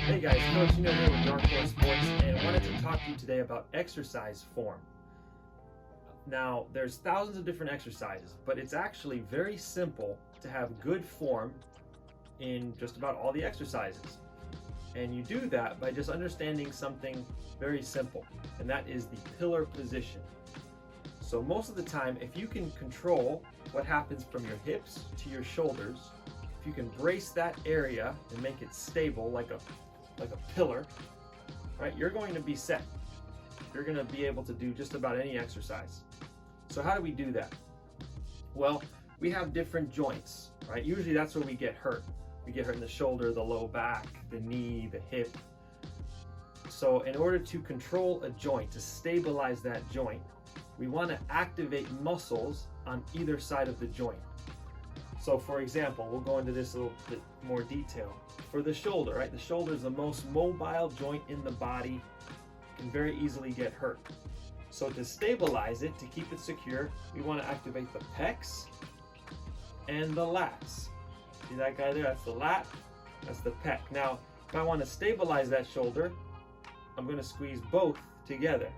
Hey guys, Coach Nino here with Dark Horse Sports, and I wanted to talk to you today about exercise form. Now, there's thousands of different exercises, but it's actually very simple to have good form in just about all the exercises. And you do that by just understanding something very simple, and that is the pillar position. So most of the time, if you can control what happens from your hips to your shoulders, if you can brace that area and make it stable like a pillar, right, you're going to be set. You're going to be able to do just about any exercise. So how do we do that? Well, we have different joints, right? Usually that's where we get hurt. We get hurt in the shoulder, the low back, the knee, the hip. So in order to control a joint, to stabilize that joint, we want to activate muscles on either side of the joint. So for example, we'll go into this a little bit more detail. For the shoulder, right? The shoulder is the most mobile joint in the body, can very easily get hurt. So to stabilize it, to keep it secure, we want to activate the pecs and the lats. See that guy there? That's the lat, that's the pec. Now, if I want to stabilize that shoulder, I'm going to squeeze both together.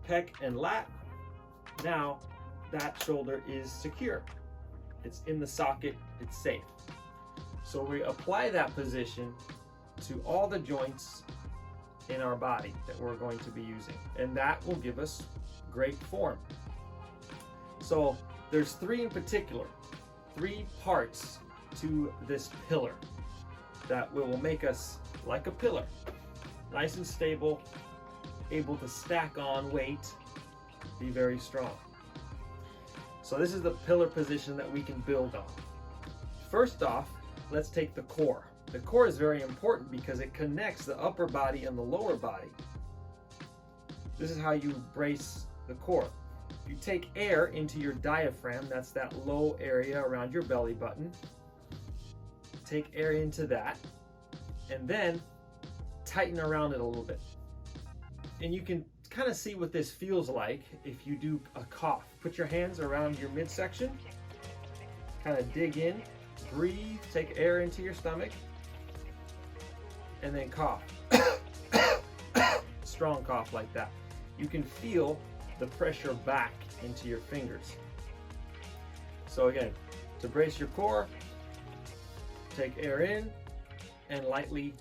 Pec and lat. Now, that shoulder is secure. It's in the socket, it's safe. So we apply that position to all the joints in our body that we're going to be using, and that will give us great form. So there's three in particular, three parts to this pillar that will make us like a pillar, nice and stable, able to stack on weight, be very strong. So this is the pillar position that we can build on. First off, let's take the core. The core is very important because it connects the upper body and the lower body. This is how you brace the core. You take air into your diaphragm, that's that low area around your belly button. Take air into that, and then tighten around it a little bit. And you can kind of see what this feels like if you do a cough. Put your hands around your midsection, kind of dig in, breathe, take air into your stomach, and then cough. Strong cough like that. You can feel the pressure back into your fingers. So again, to brace your core, take air in and lightly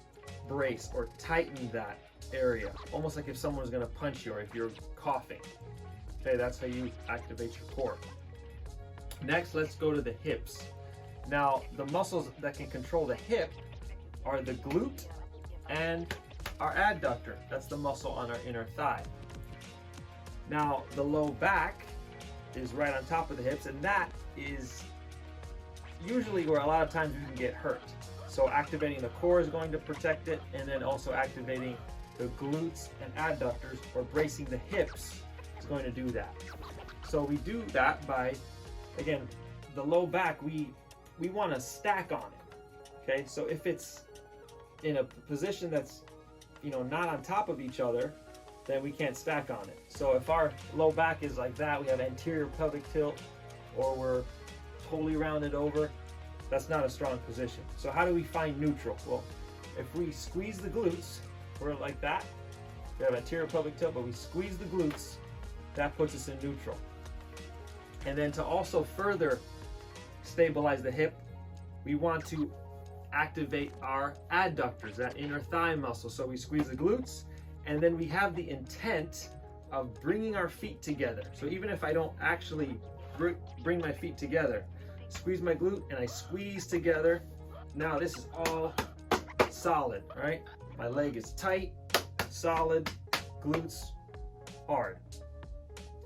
brace or tighten that area, almost like if someone's going to punch you or if you're coughing. Okay, that's how you activate your core. Next, let's go to the hips. Now, the muscles that can control the hip are the glute and our adductor. That's the muscle on our inner thigh. Now, the low back is right on top of the hips, and that is usually where a lot of times you can get hurt. So activating the core is going to protect it, and then also activating the glutes and adductors, or bracing the hips, is going to do that. So we do that by, again, the low back, we want to stack on it. Okay, so if it's in a position that's, not on top of each other, then we can't stack on it. So if our low back is like that, we have anterior pelvic tilt, or we're totally rounded over, that's not a strong position. So how do we find neutral? Well, if we squeeze the glutes, we're like that. We have anterior pelvic tilt, but we squeeze the glutes, that puts us in neutral. And then to also further stabilize the hip, we want to activate our adductors, that inner thigh muscle. So we squeeze the glutes, and then we have the intent of bringing our feet together. So even if I don't actually bring my feet together, squeeze my glute and I squeeze together, now this is all solid, right? My leg is tight, solid, glutes hard.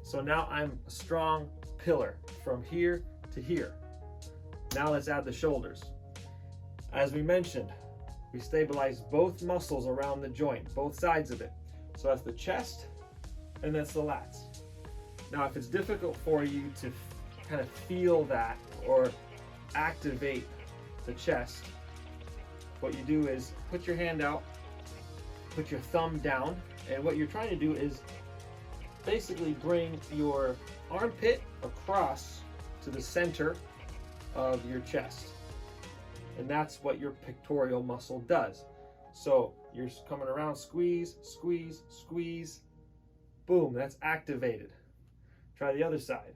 So now I'm a strong pillar from here to here. Now let's add the shoulders. As we mentioned, we stabilize both muscles around the joint, both sides of it. So that's the chest and that's the lats. Now if it's difficult for you to kind of feel that or activate the chest, what you do is put your hand out, put your thumb down, and what you're trying to do is basically bring your armpit across to the center of your chest. And that's what your pectoral muscle does. So you're coming around, squeeze, squeeze, squeeze. Boom, that's activated. Try the other side.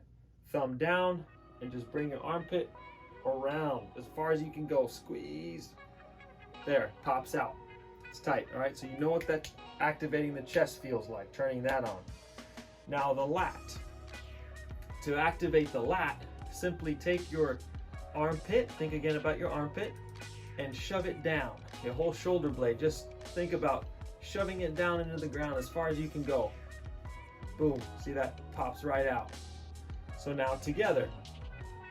Thumb down and just bring your armpit around as far as you can go. Squeeze. There, pops out. It's tight, all right? So you know what that activating the chest feels like, turning that on. Now the lat. To activate the lat, simply take your armpit, think again about your armpit, and shove it down. Your whole shoulder blade, just think about shoving it down into the ground as far as you can go. Boom, see that pops right out. So now together,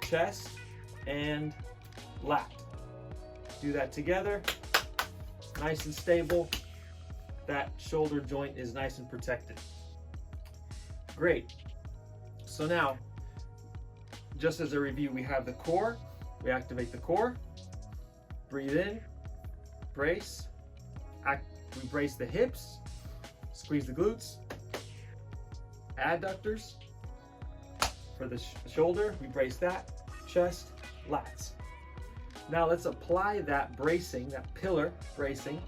chest and lat. Do that together, nice and stable. That shoulder joint is nice and protected. Great. So now, just as a review, we have the core. We activate the core. Breathe in, brace. We brace the hips, squeeze the glutes. Adductors for the shoulder, we brace that. Chest, lats. Now let's apply that bracing, that pillar bracing,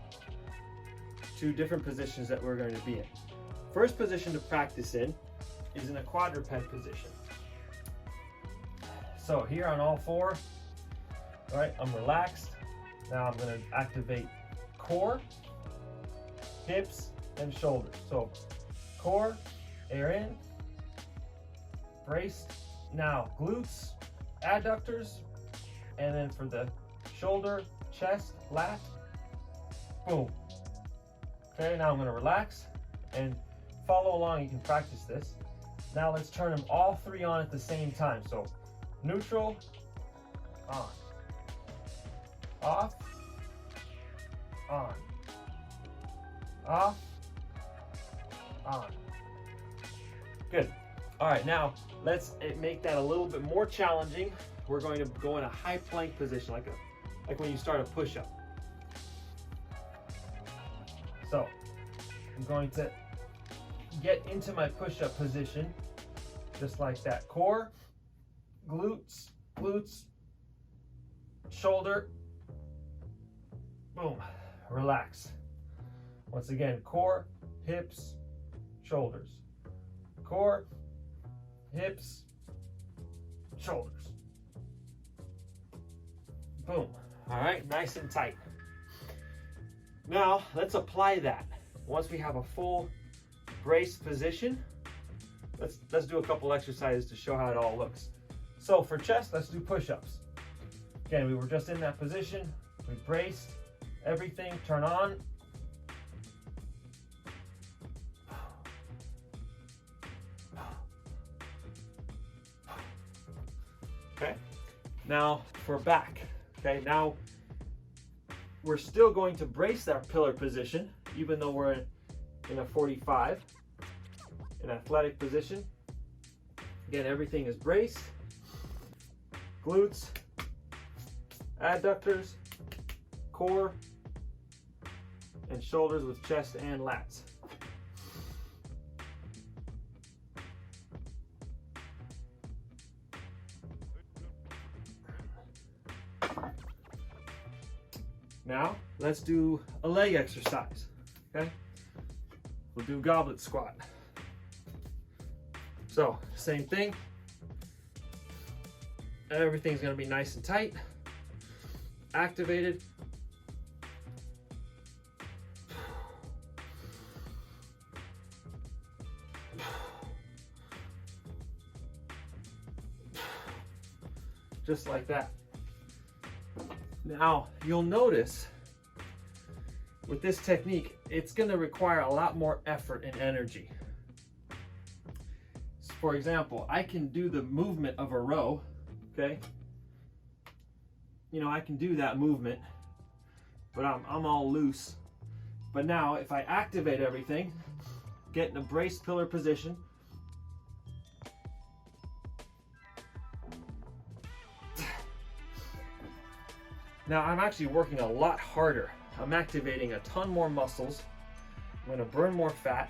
to different positions that we're going to be in. First position to practice in is in a quadruped position. So here on all four, all right, I'm relaxed. Now I'm going to activate core, hips, and shoulders. So core, air in, braced. Now glutes, adductors, and then for the shoulder, chest, lat, boom. Okay, now I'm going to relax and follow along. You can practice this. Now let's turn them all three on at the same time. So neutral, on, off, on, off, on. Good. All right, now let's make that a little bit more challenging. We're going to go in a high plank position, like when you start a push-up. So I'm going to get into my push-up position, just like that. Core, glutes, glutes, shoulder, boom, relax. Once again, core, hips, shoulders. Core, hips, shoulders. Boom. All right, nice and tight. Now let's apply that. Once we have a full brace position, let's do a couple exercises to show how it all looks. So for chest, let's do push-ups. Again, we were just in that position. We braced everything, turn on. Okay, now for back. Okay, now we're still going to brace that pillar position, even though we're in a 45, an athletic position. Again, everything is braced. Glutes, adductors, core, and shoulders with chest and lats. Now, let's do a leg exercise, okay? We'll do goblet squat. So, same thing. Everything's gonna be nice and tight, activated. Just like that. Now, you'll notice with this technique, it's going to require a lot more effort and energy. For example, I can do the movement of a row, okay? You know, I can do that movement, but I'm all loose. But now, if I activate everything, get in a braced pillar position, now I'm actually working a lot harder. I'm activating a ton more muscles. I'm gonna burn more fat.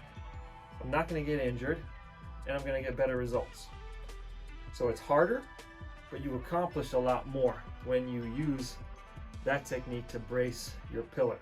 I'm not gonna get injured, and I'm gonna get better results. So it's harder, but you accomplish a lot more when you use that technique to brace your pillar.